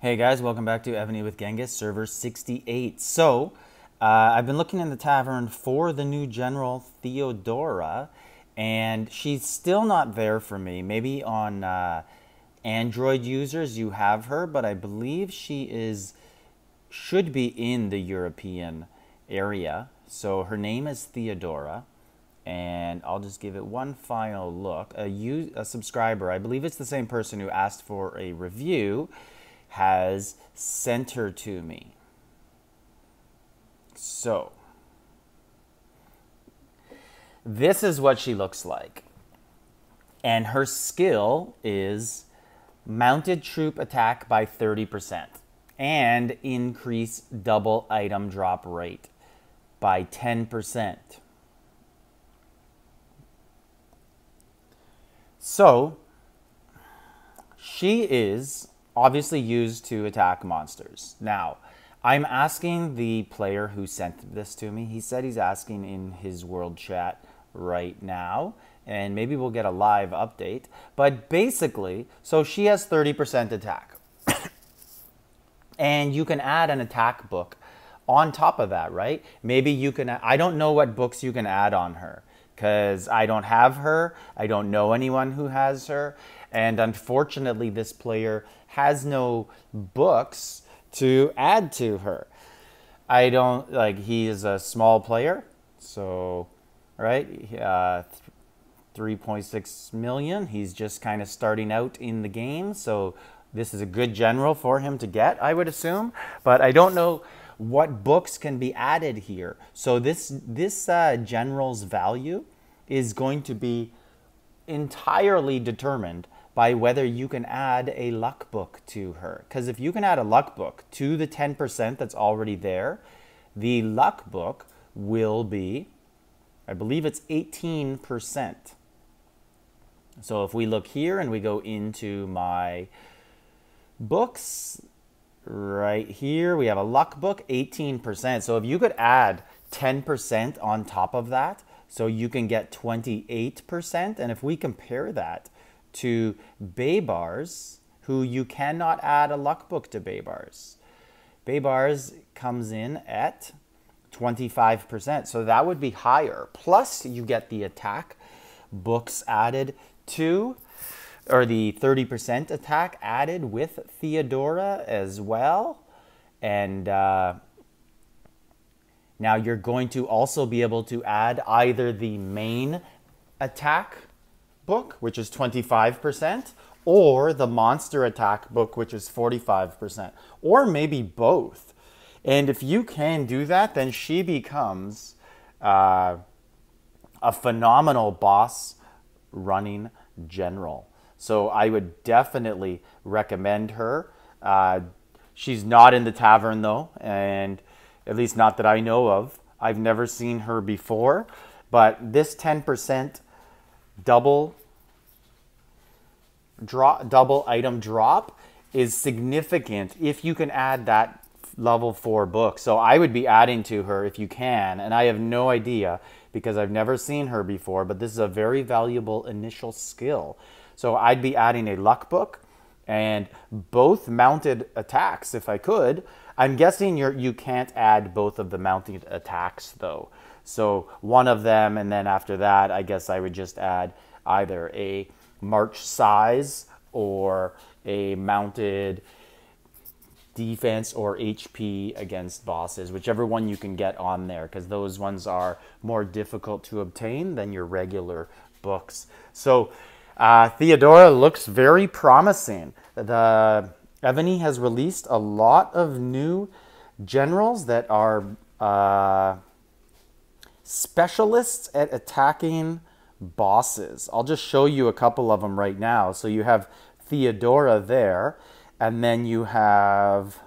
Hey guys, welcome back to Evony with Genghis, server 68. So, I've been looking in the tavern for the new General Theodora, and she's still not there for me. Maybe on Android users you have her, but I believe should be in the European area. So her name is Theodora, and I'll just give it one final look. A subscriber, I believe it's the same person who asked for a review, has sent her to me. So, this is what she looks like. And her skill is mounted troop attack by 30% and increase double item drop rate by 10%. So, she is obviously used to attack monsters. Now, I'm asking the player who sent this to me. He said he's asking in his world chat right now, and maybe we'll get a live update. But basically, so she has 30% attack. And you can add an attack book on top of that, right? Maybe you can, I don't know what books you can add on her, because I don't have her. I don't know anyone who has her. And unfortunately, this player has no books to add to her. I don't, like, he is a small player, so, right, 3.6 million. He's just kind of starting out in the game, so this is a good general for him to get, I would assume. But I don't know what books can be added here. So this general's value is going to be entirely determined by whether you can add a luck book to her. Because if you can add a luck book to the 10% that's already there, the luck book will be, I believe it's 18%. So if we look here and we go into my books, right here, we have a luck book, 18%. So if you could add 10% on top of that, so you can get 28%. And if we compare that to Baybars, who you cannot add a luck book to Baybars. Baybars comes in at 25%, so that would be higher. Plus, you get the attack books added to, or the 30% attack added with Theodora as well. And now you're going to also be able to add either the main attack book, which is 25%, or the monster attack book, which is 45%, or maybe both. And if you can do that, then she becomes a phenomenal boss running general. So I would definitely recommend her. She's not in the tavern though, and at least not that I know of. I've never seen her before, but this 10% double item drop is significant if you can add that level 4 book. So I would be adding to her if you can, and I have no idea because I've never seen her before, but this is a very valuable initial skill. So I'd be adding a luck book and both mounted attacks if I could. I'm guessing you can't add both of the mounted attacks though. So one of them, and then after that, I guess I would just add either a march size or a mounted defense or HP against bosses, whichever one you can get on there, because those ones are more difficult to obtain than your regular books. So Theodora looks very promising. The Evony has released a lot of new generals that are specialists at attacking bosses. I'll just show you a couple of them right now. So you have Theodora there, and then you have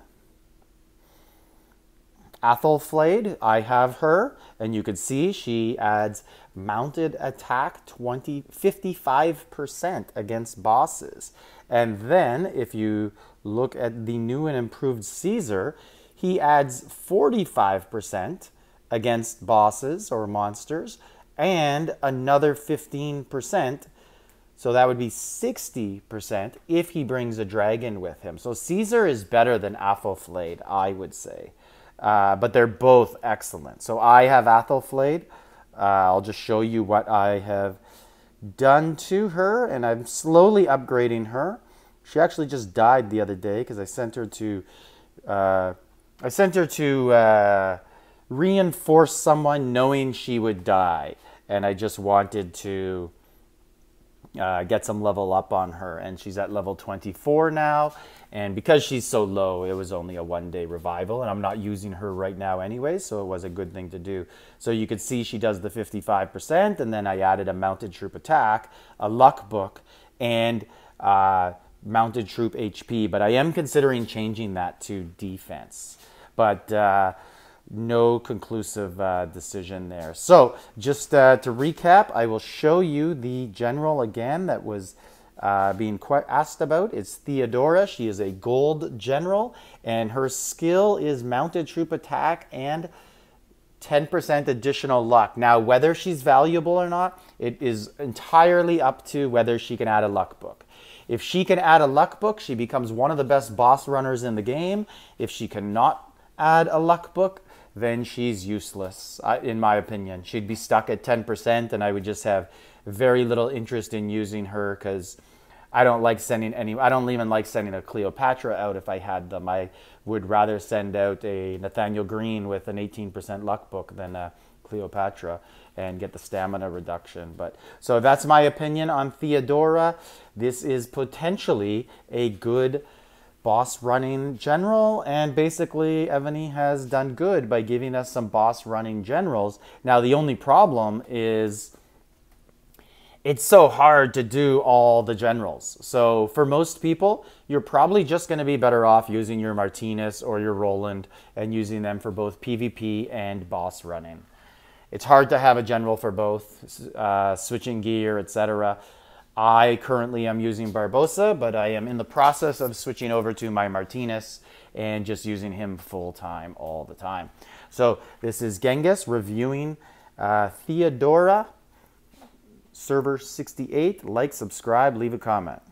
Athelflaed. I have her, and you can see she adds mounted attack 55% against bosses. And then if you look at the new and improved Caesar, he adds 45% against bosses or monsters, and another 15%. So that would be 60% if he brings a dragon with him. So Caesar is better than Athelflaed, I would say. But they're both excellent. So I have Athelflaed. I'll just show you what I have done to her, and I'm slowly upgrading her. She actually just died the other day because I sent her to reinforce someone knowing she would die, and I just wanted to get some level up on her, and she's at level 24 now. And because she's so low, it was only a 1-day revival, and I'm not using her right now anyway, so it was a good thing to do. So you could see she does the 55%, and then I added a mounted troop attack, a luck book, and mounted troop HP. But I am considering changing that to defense. But no conclusive decision there. So just to recap, I will show you the general again that was being asked about. It's Theodora. She is a gold general, and her skill is mounted troop attack and 10% additional luck. Now, whether she's valuable or not, it is entirely up to whether she can add a luck book. If she can add a luck book, she becomes one of the best boss runners in the game. If she cannot add a luck book, then she's useless, in my opinion. She'd be stuck at 10%, and I would just have very little interest in using her because I don't like sending I don't even like sending a Cleopatra out if I had them. I would rather send out a Nathaniel Green with an 18% luck book than a Cleopatra and get the stamina reduction. But so that's my opinion on Theodora. This is potentially a good boss running general, and basically Evony has done good by giving us some boss running generals. Now the only problem is it's so hard to do all the generals. So for most people, you're probably just going to be better off using your Martinez or your Roland and using them for both PvP and boss running. It's hard to have a general for both, switching gear, etc. I currently am using Barbosa, but I am in the process of switching over to my Martinez and just using him full-time all the time. So this is Genghis reviewing Theodora, server 68. Like, subscribe, leave a comment.